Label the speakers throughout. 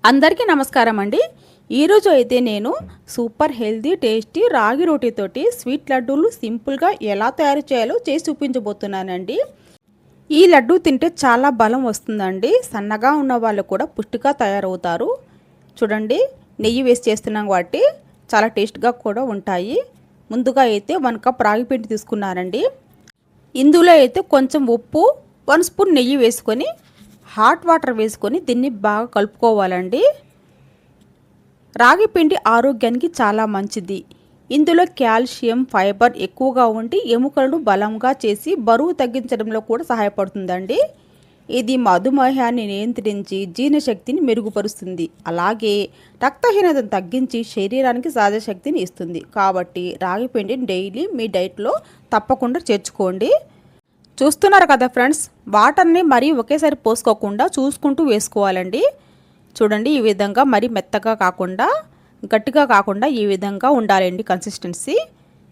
Speaker 1: అందరికీ నమస్కారం అండి। ఈరోజు అయితే నేను సూపర్ హెల్తీ టేస్టీ రాగి రోటీతోటి స్వీట్ లడ్డూలు సింపుల్గా ఎలా తయారు చేయాలో చేసి చూపించబోతున్నానండి। ఈ లడ్డూ తింటే చాలా బలం వస్తుందండి। సన్నగా ఉన్న వాళ్ళు కూడా పుష్టిగా తయారవుతారు। చూడండి, నెయ్యి వేసి చేస్తున్నాం కాబట్టి చాలా టేస్ట్గా కూడా ఉంటాయి। ముందుగా అయితే 1 కప్ రాగి పిండి తీసుకున్నానండి। ఇందులో అయితే కొంచెం ఉప్పు, 1 స్పూన్ నెయ్యి వేసుకొని హాట్ వాటర్ వేసుకొని దీన్ని బాగా కలుపుకోవాలండి। రాగి పిండి ఆరోగ్యానికి చాలా మంచిది। ఇందులో కాల్షియం, ఫైబర్ ఎక్కువగా ఉండి ఎముకలను బలంగా చేసి బరువు తగ్గించడంలో కూడా సహాయపడుతుందండి। ఇది మధుమేహాన్ని నియంత్రించి జీర్ణశక్తిని మెరుగుపరుస్తుంది, అలాగే రక్తహీనతను తగ్గించి శరీరానికి సహజ శక్తిని ఇస్తుంది। కాబట్టి రాగి పిండిని డైలీ మీ డైట్లో తప్పకుండా చేర్చుకోండి। చూస్తున్నారు కదా ఫ్రెండ్స్, వాటర్ని మరీ ఒకేసారి పోసుకోకుండా చూసుకుంటూ వేసుకోవాలండి। చూడండి, ఈ విధంగా మరీ మెత్తగా కాకుండా గట్టిగా కాకుండా ఈ విధంగా ఉండాలండి కన్సిస్టెన్సీ।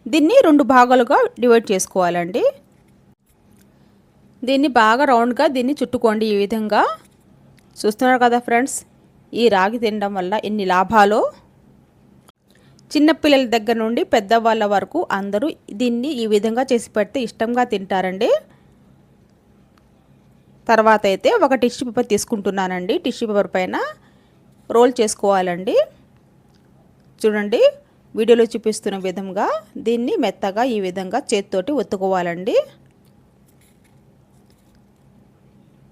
Speaker 1: దీన్ని 2 భాగాలుగా డివైడ్ చేసుకోవాలండి। దీన్ని బాగా రౌండ్గా దీన్ని చుట్టుకోండి ఈ విధంగా। చూస్తున్నారు కదా ఫ్రెండ్స్, ఈ రాగి తినడం వల్ల ఎన్ని లాభాలు। చిన్నపిల్లల దగ్గర నుండి పెద్దవాళ్ళ వరకు అందరూ దీన్ని ఈ విధంగా చేసి పెడితే ఇష్టంగా తింటారండి। తర్వాత అయితే ఒక టిష్యూ పేపర్ తీసుకుంటున్నానండి। టిష్యూ పేపర్ పైన రోల్ చేసుకోవాలండి। చూడండి, వీడియోలో చూపిస్తున్న విధంగా దీన్ని మెత్తగా ఈ విధంగా చేతితోటి ఒత్తుకోవాలండి।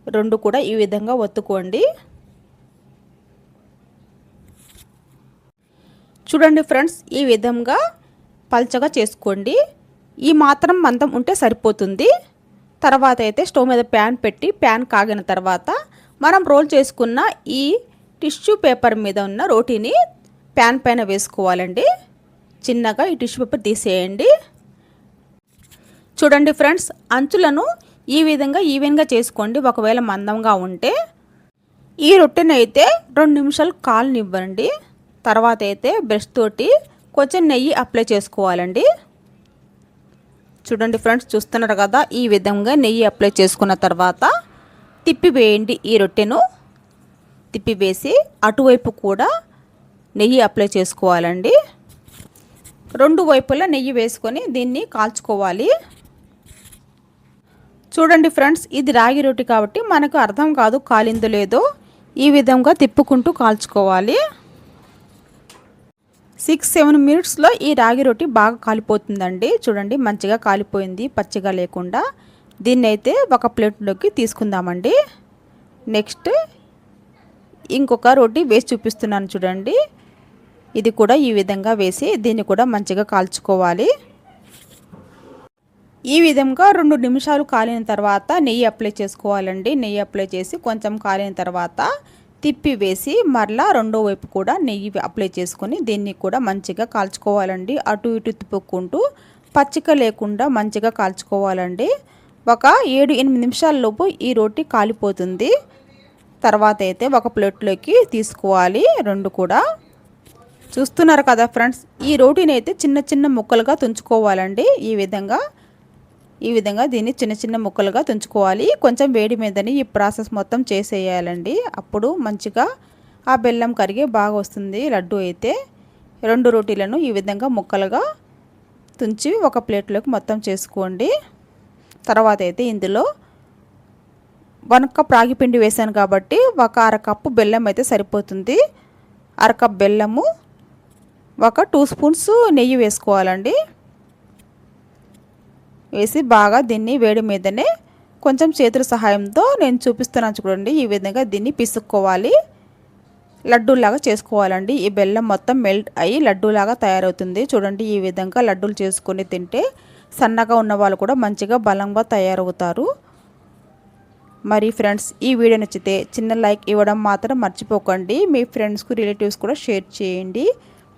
Speaker 1: 2 కూడా ఈ విధంగా ఒత్తుకోండి। చూడండి ఫ్రెండ్స్, ఈ విధంగా పల్చగా చేసుకోండి। ఈ మాత్రం మందం ఉంటే సరిపోతుంది। తర్వాత అయితే స్టవ్ మీద ప్యాన్ పెట్టి ప్యాన్ కాగిన తర్వాత మనం రోల్ చేసుకున్న ఈ టిష్యూ పేపర్ మీద ఉన్న రోటీని ప్యాన్ పైన వేసుకోవాలండి। చిన్నగా ఈ టిష్యూ పేపర్ తీసేయండి। చూడండి ఫ్రెండ్స్, అంచులను ఈ విధంగా ఈవెన్గా చేసుకోండి। ఒకవేళ మందంగా ఉంటే ఈ రొట్టెని అయితే 2 నిమిషాలు కాలనివ్వండి। తర్వాత అయితే బ్రష్ తోటి కొంచెం నెయ్యి అప్లై చేసుకోవాలండి। చూడండి ఫ్రెండ్స్, చూస్తున్నారు కదా, ఈ విధంగా నెయ్యి అప్లై చేసుకున్న తర్వాత తిప్పివేయండి। ఈ రొట్టెను తిప్పివేసి అటువైపు కూడా నెయ్యి అప్లై చేసుకోవాలండి। 2 వైపులా నెయ్యి వేసుకొని దీన్ని కాల్చుకోవాలి। చూడండి ఫ్రెండ్స్, ఇది రాగి రొట్టె కాబట్టి మనకు అర్థం కాదు కాలిందో లేదో। ఈ విధంగా తిప్పుకుంటూ కాల్చుకోవాలి। 6-7 మినిట్స్లో ఈ రాగి రొట్టె బాగా కాలిపోతుందండి। చూడండి, మంచిగా కాలిపోయింది, పచ్చిగా లేకుండా। దీన్ని అయితే ఒక ప్లేట్లోకి తీసుకుందామండి। నెక్స్ట్ ఇంకొక రోటీ వేసి చూపిస్తున్నాను చూడండి। ఇది కూడా ఈ విధంగా వేసి దీన్ని కూడా మంచిగా కాల్చుకోవాలి। ఈ విధంగా 2 నిమిషాలు కాలిన తర్వాత నెయ్యి అప్లై చేసుకోవాలండి। నెయ్యి అప్లై చేసి కొంచెం కాలిన తర్వాత తిప్పి వేసి మరలా రెండో వైపు కూడా నెయ్యి అప్లై చేసుకొని దీన్ని కూడా మంచిగా కాల్చుకోవాలండి। అటు ఇటు తిప్పుకుంటూ పచ్చిక లేకుండా మంచిగా కాల్చుకోవాలండి। ఒక 7-8 నిమిషాల లోపు ఈ రోటీ కాలిపోతుంది। తర్వాత అయితే ఒక ప్లేట్లోకి తీసుకోవాలి 2 కూడా। చూస్తున్నారు కదా ఫ్రెండ్స్, ఈ రోటీని అయితే చిన్న చిన్న ముక్కలుగా తుంచుకోవాలండి। ఈ విధంగా దీన్ని చిన్న చిన్న ముక్కలుగా తుంచుకోవాలి। కొంచెం వేడి మీదని ఈ ప్రాసెస్ మొత్తం చేసేయాలండి। అప్పుడు మంచిగా ఆ బెల్లం కరిగి బాగా వస్తుంది లడ్డు అయితే। 2 రోటీలను ఈ విధంగా ముక్కలుగా తుంచి ఒక ప్లేట్లోకి మొత్తం చేసుకోండి। తర్వాత అయితే ఇందులో 1 కప్ రాగి పిండి వేసాను కాబట్టి ఒక 1/2 కప్పు బెల్లం అయితే సరిపోతుంది। 1/2 కప్ బెల్లము, ఒక 2 స్పూన్స్ నెయ్యి వేసుకోవాలండి। వేసి బాగా దీన్ని వేడి మీదనే కొంచెం చేతుల సహాయంతో నేను చూపిస్తున్నాను చూడండి, ఈ విధంగా దీన్ని పిసుక్కోవాలి, లడ్డూలాగా చేసుకోవాలండి। ఈ బెల్లం మొత్తం మెల్ట్ అయ్యి లడ్డూలాగా తయారవుతుంది। చూడండి, ఈ విధంగా లడ్డూలు చేసుకొని తింటే సన్నగా ఉన్న వాళ్ళు కూడా మంచిగా బలంగా తయారవుతారు। మరి ఫ్రెండ్స్, ఈ వీడియో నచ్చితే చిన్న లైక్ ఇవ్వడం మాత్రం మర్చిపోకండి। మీ ఫ్రెండ్స్కు రిలేటివ్స్ కూడా షేర్ చేయండి।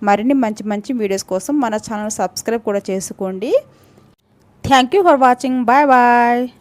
Speaker 1: మరిన్ని మంచి మంచి వీడియోస్ కోసం మన ఛానల్ సబ్స్క్రైబ్ కూడా చేసుకోండి। Thank you for watching. Bye bye.